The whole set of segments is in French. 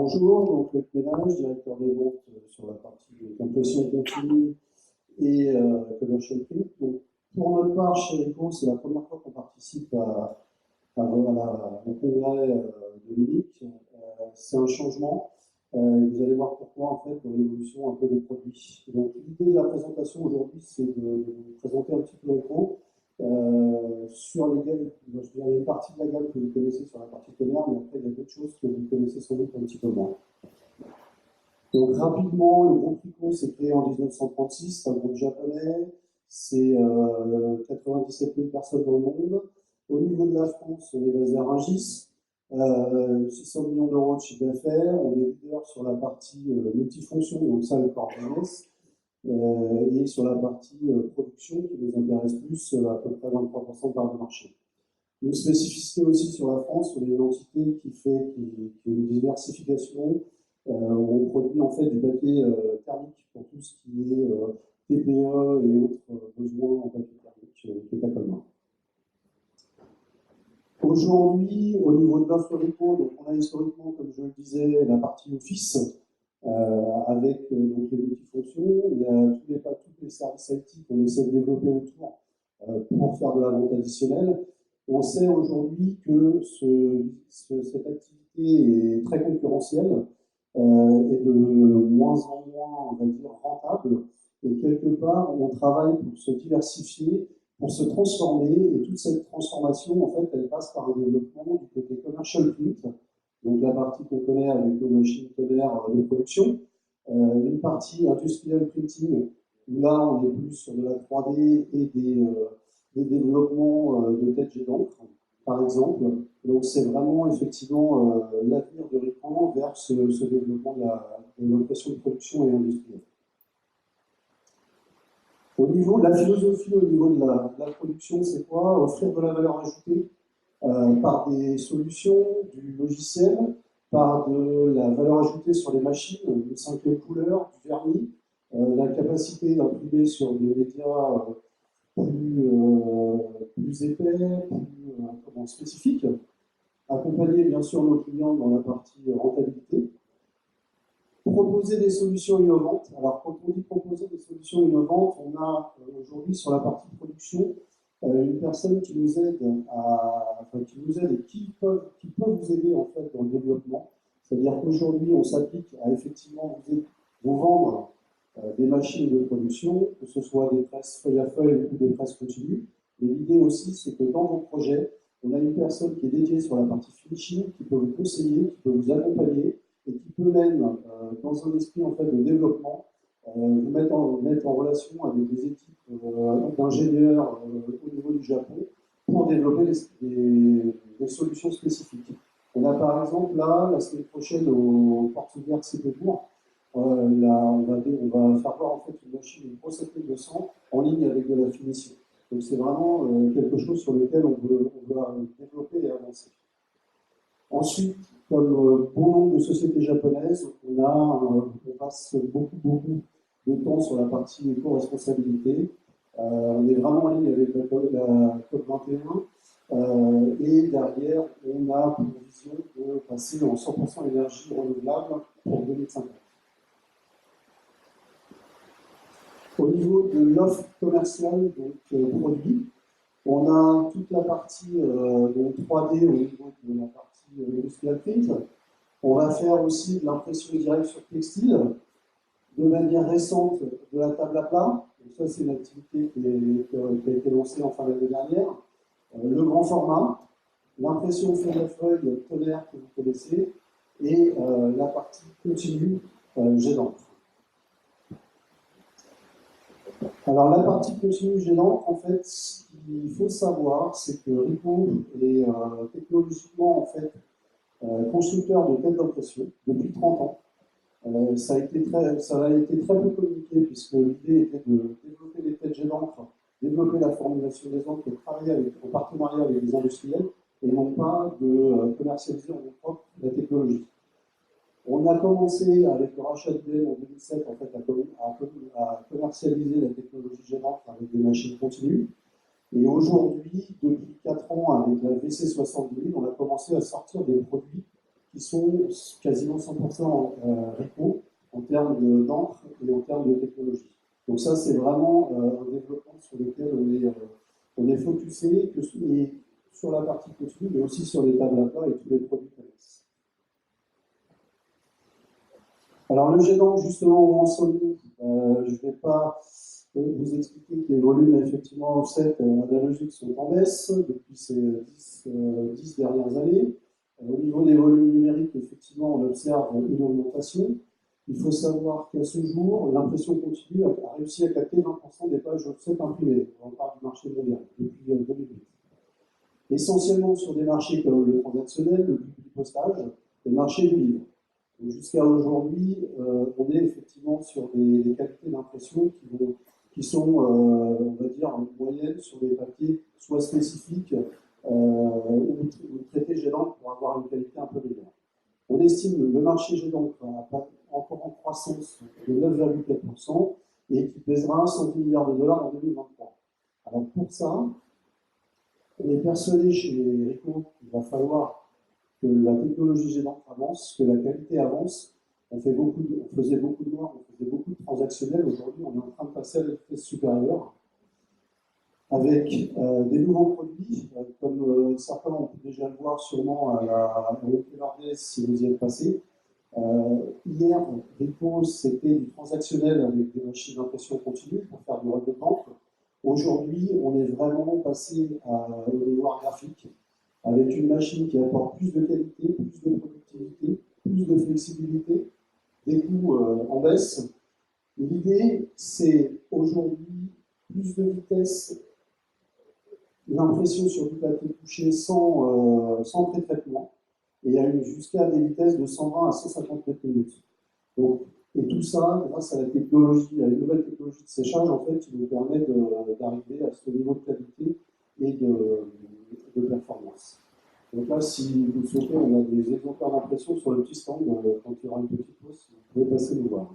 Bonjour, donc Luc Ménage, directeur des ventes sur la partie impression continue et commercial print. Donc, pour notre part, chez Ricoh, c'est la première fois qu'on participe au congrès de Munich. C'est un changement. Vous allez voir pourquoi, en fait, dans l'évolution un peu des produits. Donc, l'idée de la présentation aujourd'hui, c'est de vous présenter un petit peu Ricoh. Sur les gammes, je dirais, il y a une partie de la gamme que vous connaissez sur la partie tonnerre, mais après, il y a d'autres choses que vous connaissez sans doute un petit peu moins. Donc, rapidement, le groupe Ricoh s'est créé en 1936, c'est un groupe japonais, c'est 97 000 personnes dans le monde. Au niveau de la France, on est basé à Rungis, 600 millions d'euros de chiffre d'affaires, on est leader sur la partie multifonction, donc ça, le core business. Et sur la partie production qui nous intéresse plus, à peu près 23% de part de marché. Une spécificité aussi sur la France, on est une entité qui fait une diversification, où on produit en fait du papier thermique pour tout ce qui est TPE et autres besoins en papier thermique qui est à Colmar. Aujourd'hui, au niveau de l'offre Ricoh, donc on a historiquement, comme je le disais, la partie Office, avec donc les multifonctions, tous les services IT qu'on essaie de développer autour pour faire de la vente additionnelle. On sait aujourd'hui que cette activité est très concurrentielle et de moins en moins, on va dire, rentable. Et quelque part, on travaille pour se diversifier, pour se transformer. Et toute cette transformation, en fait, elle passe par un développement du côté commercial print. Donc la partie qu'on connaît avec nos machines tonnerres de production, une partie industrial printing, où là on est plus sur de la 3D et des développements de tête jet d'encre, par exemple. Donc c'est vraiment effectivement l'avenir de Ricoh vers ce développement de l'impression de production et industrielle. Au niveau de la philosophie, au niveau de la production, c'est quoi? Offrir de la valeur ajoutée par des solutions, du logiciel, par de la valeur ajoutée sur les machines, une 5e couleur, du vernis, la capacité d'imprimer sur des médias plus épais, plus spécifiques, accompagner bien sûr nos clients dans la partie rentabilité, proposer des solutions innovantes. Alors quand on dit proposer des solutions innovantes, on a aujourd'hui sur la partie production une personne qui nous aide et qui peut vous aider en fait dans le développement. C'est-à-dire qu'aujourd'hui, on s'applique à effectivement vous vendre des machines de production, que ce soit des presses feuille à feuille ou des presses continues. Mais l'idée aussi, c'est que dans vos projets, on a une personne qui est dédiée sur la partie finishing, qui peut vous conseiller, qui peut vous accompagner et qui peut même, dans un esprit en fait de développement, vous mettre en relation avec des équipes d'ingénieurs au niveau du Japon pour développer des solutions spécifiques. On a par exemple là, la semaine prochaine au Portugal Cédebourg, on va faire voir en fait une machine, une Pro 7200 en ligne avec de la finition. Donc c'est vraiment quelque chose sur lequel on va développer et avancer. Ensuite, comme bon nombre de sociétés japonaises, on passe beaucoup de temps sur la partie éco-responsabilité. On est vraiment en ligne avec la COP 21 et derrière, on a pour vision de passer en 100% énergie renouvelable pour 2050. Au niveau de l'offre commerciale, donc produit, on a toute la partie 3D au niveau de la partie industrial print. On va faire aussi de l'impression directe sur textile, de manière récente de la table à plat. Donc ça, c'est une activité qui a été lancée en fin d'année dernière. Le grand format, l'impression feuille à feuille tonnerre que vous connaissez, et la partie continue jet d'encre. Alors la partie continue jet d'encre, en fait, ce qu'il faut savoir, c'est que Ricoh est technologiquement en fait constructeur de têtes d'impression depuis 30 ans. Ça a été très peu communiqué puisque l'idée était de développer les têtes jet d'encre, développer la formulation des encres et travailler en partenariat avec les industriels et non pas de commercialiser en propre la technologie. On a commencé avec le rachat de BN en 2007 en fait, à commercialiser la technologie jet d'encre avec des machines continues. Et aujourd'hui, depuis 4 ans, avec la VC 70 000, on a commencé à sortir des produits qui sont quasiment 100% RICO en termes d'encre et en termes de technologie. Donc ça, c'est vraiment un développement sur lequel on est focusé, et sur la partie continue, mais aussi sur les tables à plat et tous les produits connexes. Alors le jet d'encre, justement, où en sommes-nous? Je ne vais pas vous expliquer que les volumes, effectivement, offset analogiques sont en baisse depuis ces 10 dernières années. Au niveau des volumes numériques, effectivement, on observe une augmentation. Il faut savoir qu'à ce jour, l'impression continue a réussi à capter 20% des pages offset imprimées. On parle du marché mondial depuis 2008. Essentiellement sur des marchés comme le transactionnel, le postage et le marché du livre. Jusqu'à aujourd'hui, on est effectivement sur des qualités d'impression qui sont, on va dire, en moyenne sur des papiers soit spécifiques ou traités jet d'encre pour avoir une qualité un peu meilleure. On estime le marché jet d'encre encore en croissance de 9,4% et qui pèsera 110 milliards de dollars en 2023. Alors pour ça, on est persuadé chez RICO qu'il va falloir que la technologie jet d'encre avance, que la qualité avance. On faisait beaucoup de noir, on faisait beaucoup de transactionnels. Aujourd'hui, on est en train de passer à la vitesse supérieure avec des nouveaux produits, comme certains ont pu déjà le voir sûrement à l'OPLRDS si vous y êtes passé. Hier, RICO, c'était du transactionnel avec des machines d'impression continue pour faire du relevé de d'encre. Aujourd'hui, on est vraiment passé au mémoire graphique avec une machine qui apporte plus de qualité, plus de productivité, plus de flexibilité, des coûts en baisse. L'idée, c'est aujourd'hui plus de vitesse, l'impression sur du papier couché sans pré-traitement, et jusqu'à des vitesses de 120 à 150 mètres minutes. Donc, et tout ça, grâce à la technologie, à une nouvelle technologie de séchage, en fait, qui nous permet d'arriver à ce niveau de qualité et de performance. Donc là, si vous le souhaitez, on a des exemplaires d'impression sur le petit stand, quand il y aura une petite pause, vous pouvez passer nous voir.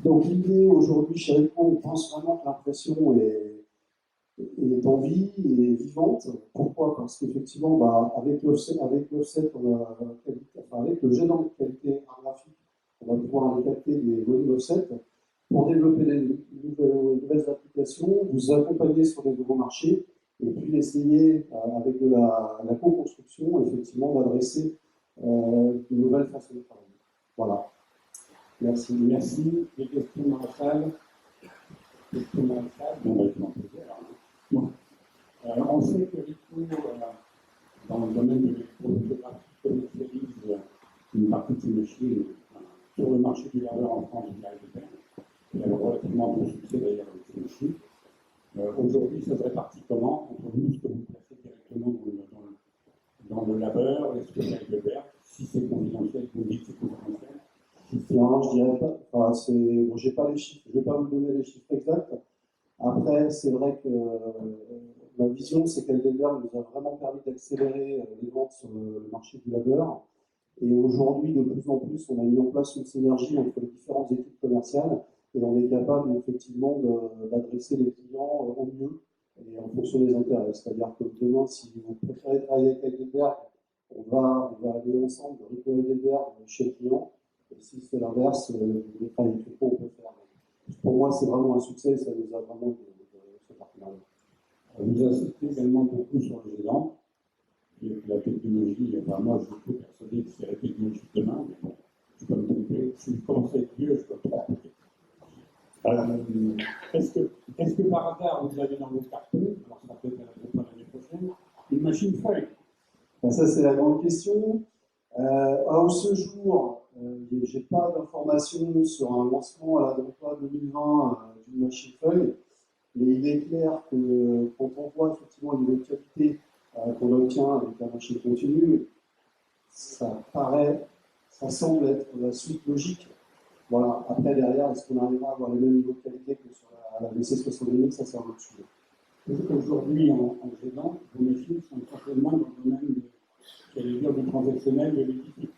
Donc l'idée aujourd'hui chez RICO, on pense vraiment que l'impression est en vie et vivante. Pourquoi? Parce qu'effectivement, avec l'offset, avec le jet d'encre qualité art graphique, on va pouvoir aller capter des volumes offset pour développer des nouvelles applications, vous accompagner sur des nouveaux marchés, et puis essayer, avec de la co-construction, effectivement, d'adresser de nouvelles façons de travailler. Voilà. Merci. Merci. Des questions dans la salle? Questions dans la salle? Bon, je m'en poser alors. Bon. On sait que RICO, dans le domaine de l'électrophotographie, commercialise une partie de ses machines sur le marché du laveur en France via Heidelberg. Il y a relativement bon succès d'ailleurs avec ces machines. Aujourd'hui, ça se répartit comment entre vous? Est-ce que vous placez directement dans le laveur? Est-ce que c'est Heidelberg? Si c'est confidentiel, vous dites que c'est confidentiel. Non, je dirais pas. Enfin, bon, j'ai pas les chiffres. Je ne vais pas vous donner les chiffres exacts. Après, c'est vrai que ma vision, c'est qu'Heidelberg nous a vraiment permis d'accélérer les ventes sur le marché du laveur. Et aujourd'hui, de plus en plus, on a mis en place une synergie entre les différentes équipes commerciales et on est capable effectivement d'adresser les clients au mieux et en fonction des intérêts. C'est-à-dire que demain, si vous préférez travailler avec Heidelberg, on va aller ensemble de RICO Heidelberg chez le client. Et si c'est l'inverse, les travails tout on peut faire. Pour moi, c'est vraiment un succès et ça nous a vraiment ce partenariat. Vous insistez également beaucoup sur le jet d'encre. La technologie, enfin, moi je suis persuadé que c'est la technologie de demain, mais bon, je peux me tromper. Si je commence à être vieux, je peux me tromper. Est-ce que par hasard vous avez dans votre carton, alors ça peut être l'année prochaine, une machine feuille? Ça, c'est la grande question. À ce jour, je n'ai pas d'informations sur un lancement à la DOPA 2020 d'une machine feuille, mais il est clair que quand on voit effectivement une niveau de qualité qu'on obtient avec la machine continue, ça semble être la suite logique. Voilà. Après, derrière, est-ce qu'on arrivera à avoir les mêmes niveaux de qualité que sur la VC7000? Ça, c'est un autre sujet. Aujourd'hui, en jet d'encre, vos machines sont certainement dans le domaine du transactionnel, de l'édifice.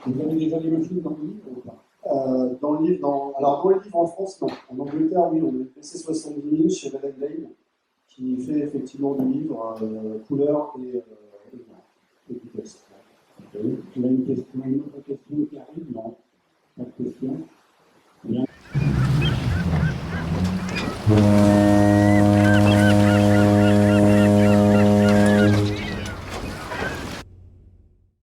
Vous avez déjà des machines dans le livre ou pas? Dans le livre, alors dans le livre en France, non. En Angleterre, oui, on a une VC70 000 chez Red Lane, qui fait effectivement du livre couleur et noir, et du texte. Tu as une autre question qui arrive? Non. Pas de question. Bien.